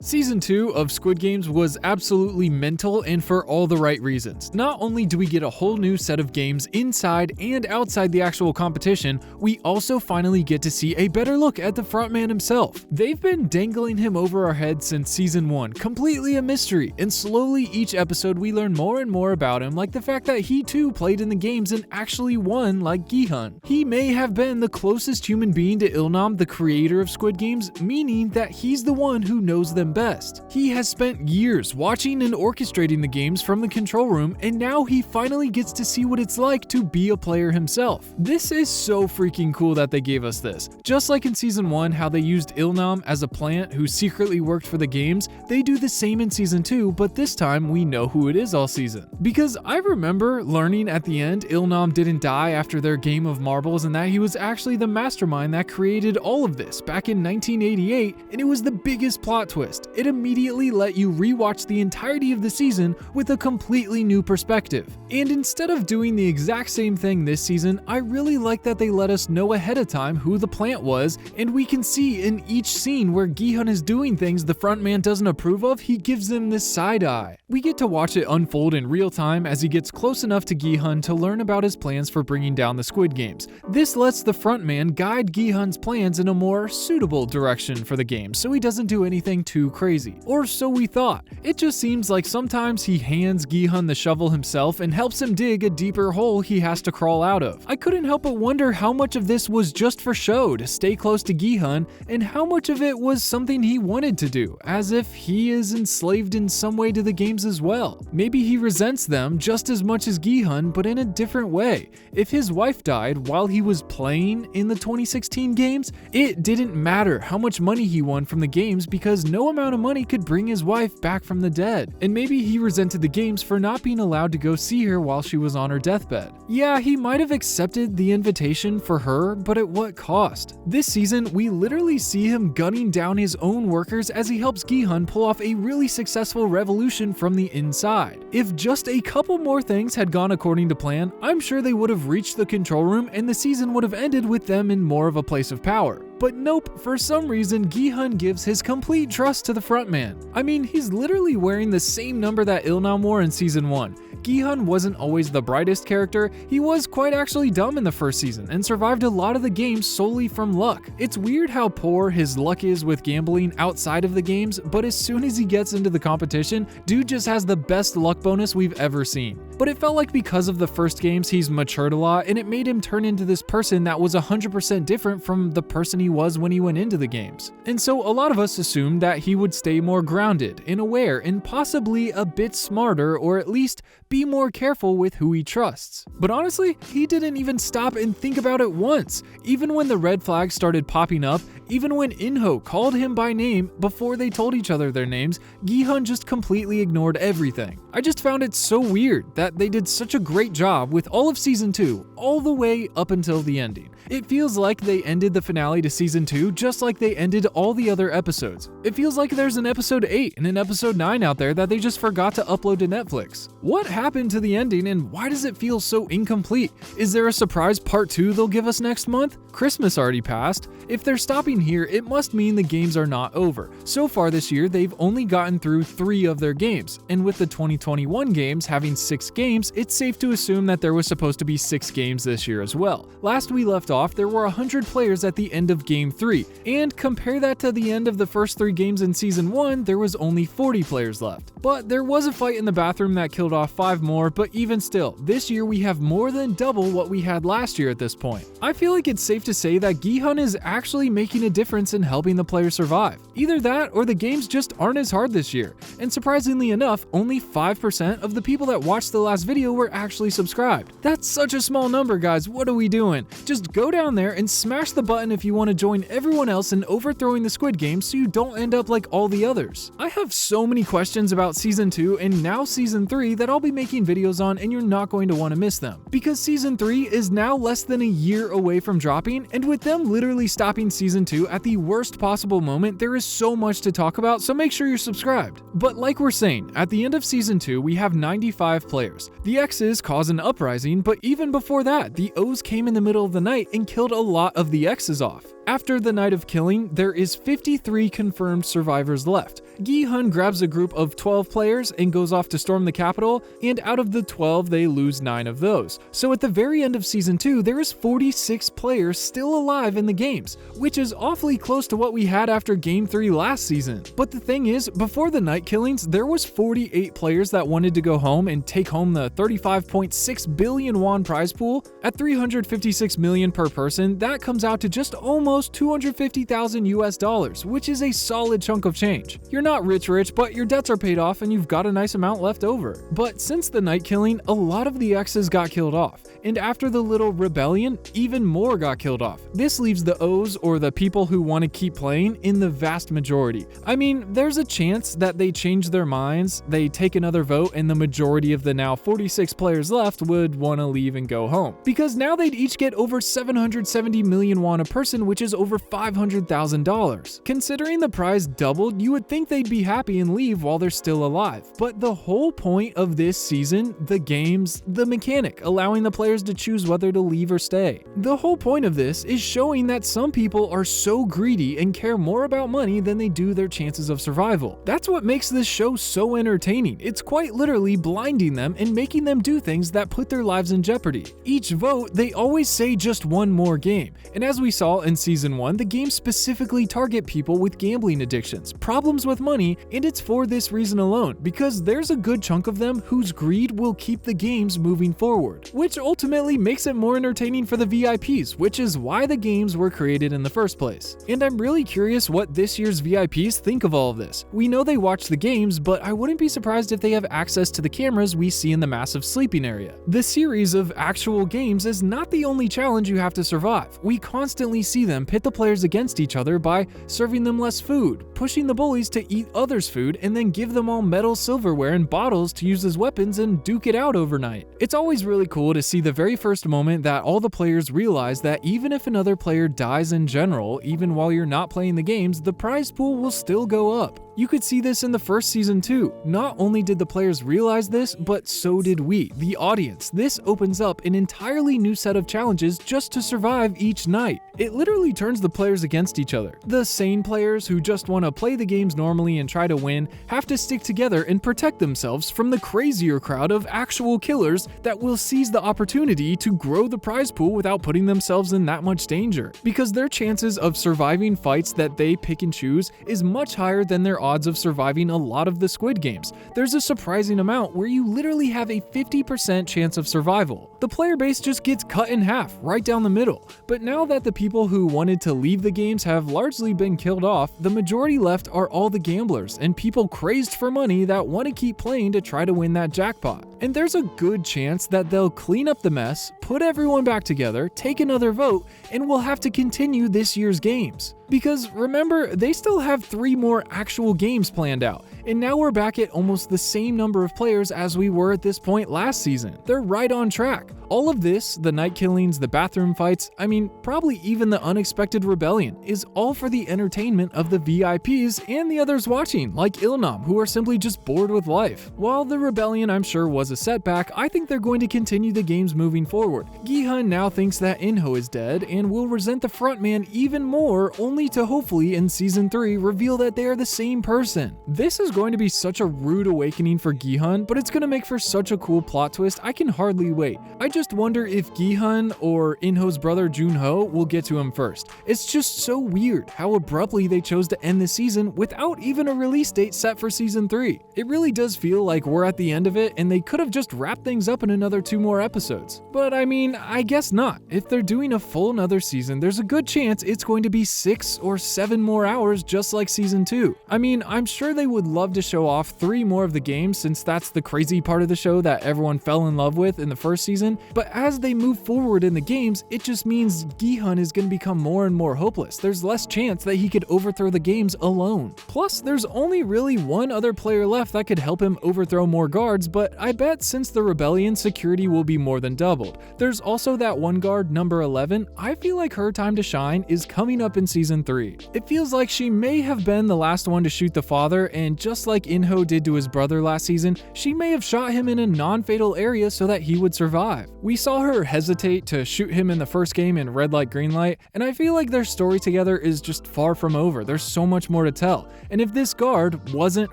Season 2 of Squid Games was absolutely mental and for all the right reasons. Not only do we get a whole new set of games inside and outside the actual competition, we also finally get to see a better look at the frontman himself. They've been dangling him over our heads since Season 1, completely a mystery, and slowly each episode we learn more and more about him, like the fact that he too played in the games and actually won like Gi-hun. He may have been the closest human being to Il-nam, the creator of Squid Games, meaning that he's the one who knows them best. He has spent years watching and orchestrating the games from the control room, and now he finally gets to see what it's like to be a player himself. This is so freaking cool that they gave us this. Just like in Season 1 how they used Il-nam as a plant who secretly worked for the games, they do the same in Season 2, but this time we know who it is all season. Because I remember learning at the end Il-nam didn't die after their game of marbles and that he was actually the mastermind that created all of this back in 1988, and it was the biggest plot twist. It immediately let you rewatch the entirety of the season with a completely new perspective. And instead of doing the exact same thing this season, I really like that they let us know ahead of time who the plant was, and we can see in each scene where Gi-hun is doing things the frontman doesn't approve of, he gives them this side eye. We get to watch it unfold in real time as he gets close enough to Gi-hun to learn about his plans for bringing down the Squid Games. This lets the frontman guide Gi-hun's plans in a more suitable direction for the game, so he doesn't do anything too crazy. Or so we thought. It just seems like sometimes he hands Gi-hun the shovel himself and helps him dig a deeper hole he has to crawl out of. I couldn't help but wonder how much of this was just for show to stay close to Gi-hun, and how much of it was something he wanted to do, as if he is enslaved in some way to the games as well. Maybe he resents them just as much as Gi-hun, but in a different way. If his wife died while he was playing in the 2016 games, it didn't matter how much money he won from the games because no amount of money could bring his wife back from the dead. And maybe he resented the games for not being allowed to go see her while she was on her deathbed. Yeah, he might have accepted the invitation for her, but at what cost? This season, we literally see him gunning down his own workers as he helps Gi-hun pull off a really successful revolution from the inside. If just a couple more things had gone according to plan, I'm sure they would have reached the control room and the season would have ended with them in more of a place of power. But nope, for some reason Gi-hun gives his complete trust to the frontman. I mean, he's literally wearing the same number that Il-nam wore in Season 1. Gi-hun wasn't always the brightest character, he was quite actually dumb in the first season and survived a lot of the games solely from luck. It's weird how poor his luck is with gambling outside of the games, but as soon as he gets into the competition, dude just has the best luck bonus we've ever seen. But it felt like because of the first games he's matured a lot and it made him turn into this person that was 100% different from the person he was when he went into the games. And so a lot of us assumed that he would stay more grounded and aware and possibly a bit smarter, or at least be more careful with who he trusts. But honestly, he didn't even stop and think about it once. Even when the red flags started popping up, even when In-ho called him by name before they told each other their names, Gi-hun just completely ignored everything. I just found it so weird that they did such a great job with all of Season 2, all the way up until the ending. It feels like they ended the finale to Season 2 just like they ended all the other episodes. It feels like there's an episode 8 and an episode 9 out there that they just forgot to upload to Netflix. What happened to the ending and why does it feel so incomplete? Is there a surprise part 2 they'll give us next month? Christmas already passed. If they're stopping here, it must mean the games are not over. So far this year, they've only gotten through 3 of their games, and with the 2021 games having 6 games, it's safe to assume that there was supposed to be 6 games this year as well. Last we left off, there were 100 players at the end of Game 3, and compare that to the end of the first 3 games in Season 1, there was only 40 players left. But there was a fight in the bathroom that killed off 5 more, but even still, this year we have more than double what we had last year at this point. I feel like it's safe to say that Gi-hun is actually making a difference in helping the players survive. Either that or the games just aren't as hard this year, and surprisingly enough, only 5% of the people that watched the last video were actually subscribed. That's such a small number, guys, what are we doing? Just go down there and smash the button if you want to join everyone else in overthrowing the Squid Game so you don't end up like all the others. I have so many questions about Season 2 and now Season 3 that I'll be making videos on, and you're not going to want to miss them. Because Season 3 is now less than a year away from dropping, and with them literally stopping Season 2 at the worst possible moment, there is so much to talk about, so make sure you're subscribed. But like we're saying, at the end of Season 2, we have 95 players. The X's cause an uprising, but even before that, the O's came in the middle of the night and killed a lot of the X's off. After the night of killing, there is 53 confirmed survivors left. Gi-hun grabs a group of 12 players and goes off to storm the capital, and out of the 12, they lose 9 of those. So at the very end of Season 2, there is 46 players still alive in the games, which is awfully close to what we had after Game 3 last season. But the thing is, before the night killings, there was 48 players that wanted to go home and take home the 35.6 billion won prize pool. At 356 million per person, that comes out to just almost 250,000 US dollars, which is a solid chunk of change. You're not rich, but your debts are paid off and you've got a nice amount left over. But since the night killing, a lot of the X's got killed off, and after the little rebellion, even more got killed off. This leaves the O's, or the people who want to keep playing, in the vast majority. I mean, there's a chance that they change their minds, they take another vote, and the majority of the now 46 players left would want to leave and go home. Because now they'd each get over 770 million won a person, which is over $500,000. Considering the prize doubled, you would think they'd be happy and leave while they're still alive. But the whole point of this season, the games, the mechanic, allowing the players to choose whether to leave or stay. The whole point of this is showing that some people are so greedy and care more about money than they do their chances of survival. That's what makes this show so entertaining. It's quite literally blinding them and making them do things that put their lives in jeopardy. Each vote, they always say just one more game. And as we saw in Season 1, the games specifically target people with gambling addictions, problems with money, and it's for this reason alone, because there's a good chunk of them whose greed will keep the games moving forward, which ultimately makes it more entertaining for the VIPs, which is why the games were created in the first place. And I'm really curious what this year's VIPs think of all of this. We know they watch the games, but I wouldn't be surprised if they have access to the cameras we see in the massive sleeping area. The series of actual games is not the only challenge you have to survive. We constantly see them pit the players against each other by serving them less food, pushing the bullies to eat others' food, and then give them all metal silverware and bottles to use as weapons and duke it out overnight. It's always really cool to see the very first moment that all the players realize that even if another player dies in general, even while you're not playing the games, the prize pool will still go up. You could see this in the first season too. Not only did the players realize this, but so did we, the audience. This opens up an entirely new set of challenges just to survive each night. It literally turns the players against each other. The sane players who just want to play the games normally and try to win have to stick together and protect themselves from the crazier crowd of actual killers that will seize the opportunity to grow the prize pool without putting themselves in that much danger, because their chances of surviving fights that they pick and choose is much higher than their odds of surviving a lot of the Squid Games. There's a surprising amount where you literally have a 50% chance of survival. The player base just gets cut in half, right down the middle. But now that the people who wanted to leave the games have largely been killed off, the majority left are all the gamblers and people crazed for money that want to keep playing to try to win that jackpot. And there's a good chance that they'll clean up the mess, put everyone back together, take another vote, and we'll have to continue this year's games. Because remember, they still have 3 more actual games planned out, and now we're back at almost the same number of players as we were at this point last season. They're right on track. All of this, the night killings, the bathroom fights, I mean, probably even the unexpected rebellion, is all for the entertainment of the VIPs and the others watching, like Ilnam, who are simply just bored with life. While the rebellion, I'm sure, was a setback, I think they're going to continue the games moving forward. Gi-hun now thinks that In-ho is dead and will resent the frontman even more, only to hopefully in Season 3 reveal that they are the same person. This is going to be such a rude awakening for Gi-hun, but it's going to make for such a cool plot twist, I can hardly wait. I just wonder if Gi-hun or In-ho's brother Jun-ho will get to him first. It's just so weird how abruptly they chose to end the season without even a release date set for Season 3. It really does feel like we're at the end of it and they could have just wrapped things up in another 2 more episodes. But I mean, I guess not. If they're doing a full another season, there's a good chance it's going to be 6 or 7 more hours just like Season 2. I mean, I'm sure they would love to show off 3 more of the games since that's the crazy part of the show that everyone fell in love with in the first season, but as they move forward in the games, it just means Gi-hun is going to become more and more hopeless. There's less chance that he could overthrow the games alone. Plus, there's only really one other player left that could help him overthrow more guards, but I bet since the rebellion, security will be more than doubled. There's also that one guard, number 11. I feel like her time to shine is coming up in Season 3. It feels like she may have been the last one to shoot the father, and just just like In-ho did to his brother last season, she may have shot him in a non-fatal area so that he would survive. We saw her hesitate to shoot him in the first game in red light, green light, and I feel like their story together is just far from over. There's so much more to tell. And if this guard wasn't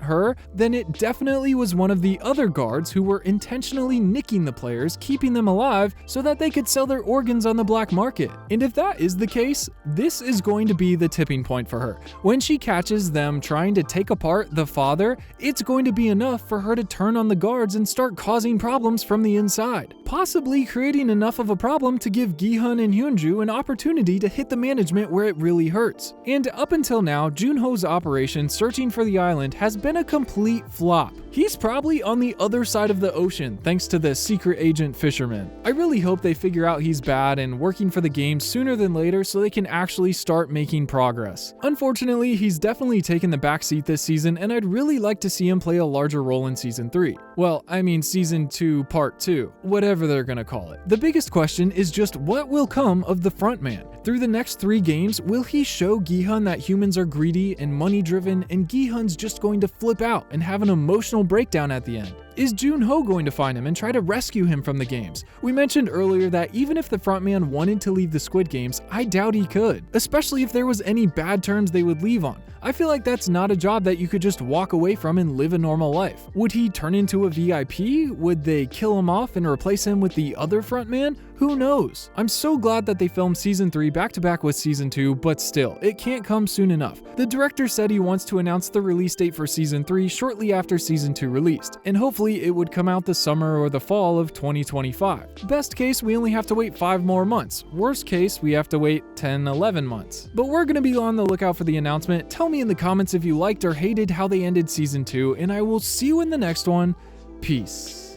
her, then it definitely was one of the other guards who were intentionally nicking the players, keeping them alive so that they could sell their organs on the black market. And if that is the case, this is going to be the tipping point for her. When she catches them trying to take apart the father, it's going to be enough for her to turn on the guards and start causing problems from the inside, possibly creating enough of a problem to give Gi-hun and Hyunju an opportunity to hit the management where it really hurts. And up until now, Jun-ho's operation searching for the island has been a complete flop. He's probably on the other side of the ocean thanks to the secret agent fisherman. I really hope they figure out he's bad and working for the game sooner than later so they can actually start making progress. Unfortunately, he's definitely taken the backseat this season, and I'd really like to see him play a larger role in Season 3. Well, I mean Season 2 Part 2, whatever they're gonna call it. The biggest question is just what will come of the frontman? Through the next 3 games, will he show Gi-hun that humans are greedy and money-driven, and Gi-hun's just going to flip out and have an emotional breakdown at the end? Is Jun-ho going to find him and try to rescue him from the games? We mentioned earlier that even if the frontman wanted to leave the Squid Games, I doubt he could, especially if there was any bad terms they would leave on. I feel like that's not a job that you could just walk away from and live a normal life. Would he turn into a VIP? Would they kill him off and replace him with the other frontman? Who knows? I'm so glad that they filmed Season 3 back-to-back with Season 2, but still, it can't come soon enough. The director said he wants to announce the release date for Season 3 shortly after Season 2 released, and hopefully it would come out the summer or the fall of 2025. Best case, we only have to wait 5 more months. Worst case, we have to wait 10, 11 months. But we're gonna be on the lookout for the announcement. Tell me in the comments if you liked or hated how they ended Season 2, and I will see you in the next one. Peace.